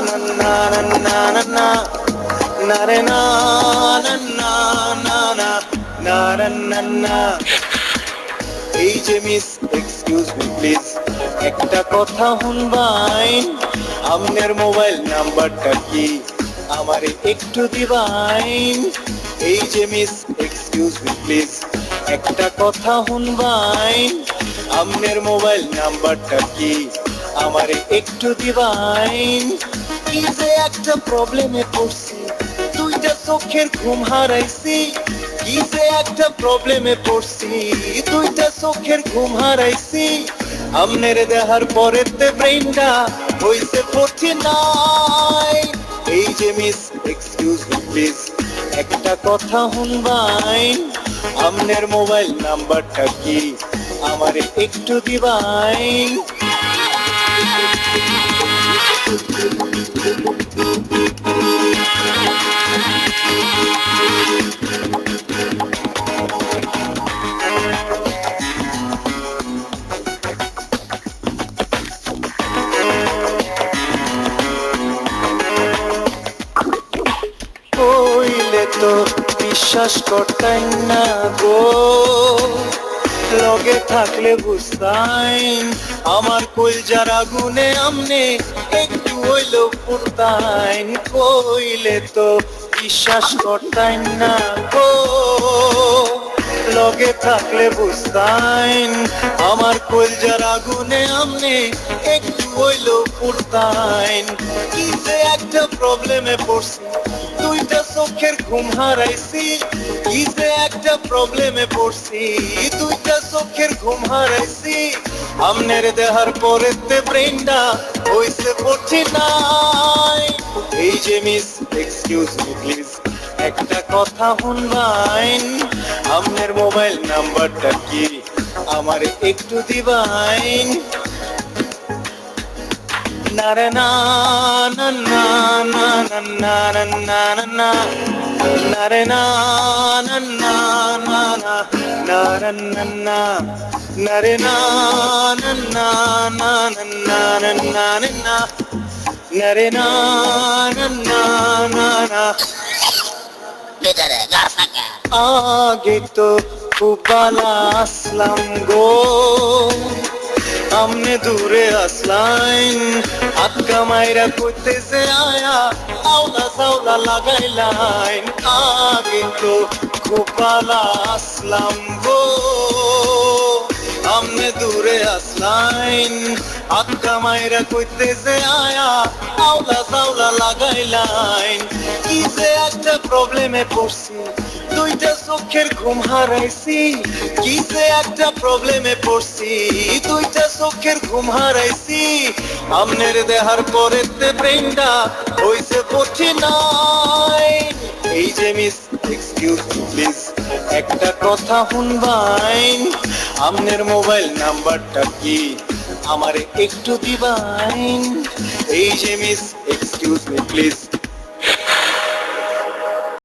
না না না না না না রে না না না না না না রে না না। এই যে মিস এক্সকিউজ মি প্লিজ, একটা কথা শুনবাইন, আপনার মোবাইল নাম্বারটা কি আমারে একটু দিবাইন। এই যে মিস এক্সকিউজ মি প্লিজ, একটা কথা শুনবাইন, আপনার মোবাইল নাম্বারটা কি আমারে একটু দিবাইন। কি যে একটা প্রবলেমে পড়ছি, দুইটা চোখের ঘুম হারাইছি। কি যে একটা প্রবলেমে পড়ছি, দুইটা চোখের ঘুম হারাইছি। আমনের দেহার পরেতে ব্রেইনটা হইছে 49। এই যে মিস এক্সকিউজ মি প্লিজ, একটা কথা শুনবাইন, আমনের মোবাইল নাম্বারটা কি আমারে একটু দিবাইন। কইলে তো বিশ্বাস করতেন না গো, লগে থাকলে বুঝতাইন আমার কইলজার আগুনে আমনে একটু হইলো পুরতাইন। কইলে তো বিশ্বাস করতেন না গো, লগে থাকলে বুঝতাইন আমার কইলজার আগুনে আমনে একটু হইলো পুরতাইন। কি যে একটা প্রবলেমে পড়ছি, দুইটা চোখের ঘুম হারাইছি। কি যে একটা প্রবলেমে পড়ছি, দুইটা চোখের ঘুম হারাইছি। আমনের দেহার পরেতে ব্রেইনটা হইছে 49। এই যে মিস এক্সকিউজ মি প্লিজ, একটা কথা শুনবাইন, আমনের মোবাইল নাম্বারটা কি আমারে একটু দিবাইন। না রে না না না না না না না না না না রে না না না না না না রে না না না রে না না না না না না না না না রে না না না না না। আগে তো খুব ভালো আসলাম গো, আমনে দূরে আসলাইন, আটকা মাইরা কইতেছে আয়া আওলা সাওলা লাগাইলাইন। আগে তো খুব ভালো আসলাম গো, আমনে দূরে আসলাইন, আটকা মাইরা কইতেছে আয়া আওলা সাওলা লাগাইলাইন। কি যে একটা প্রবলেমে পড়ছি, দুইটা চোখের ঘুম হারাইছি। কি যে একটা প্রবলেমে পড়ছি, দুইটা চোখের ঘুম হারাইছি। আমনের দেহার পরেতে ব্রেইনটা হইছে 49। এই যে মিস এক্সকিউজ মি প্লিজ, একটা কথা শুনবাইন, আমনের মোবাইল নাম্বারটা কি আমারে একটু দিবাইন। এই যে মিস এক্সকিউজ মি প্লিজ,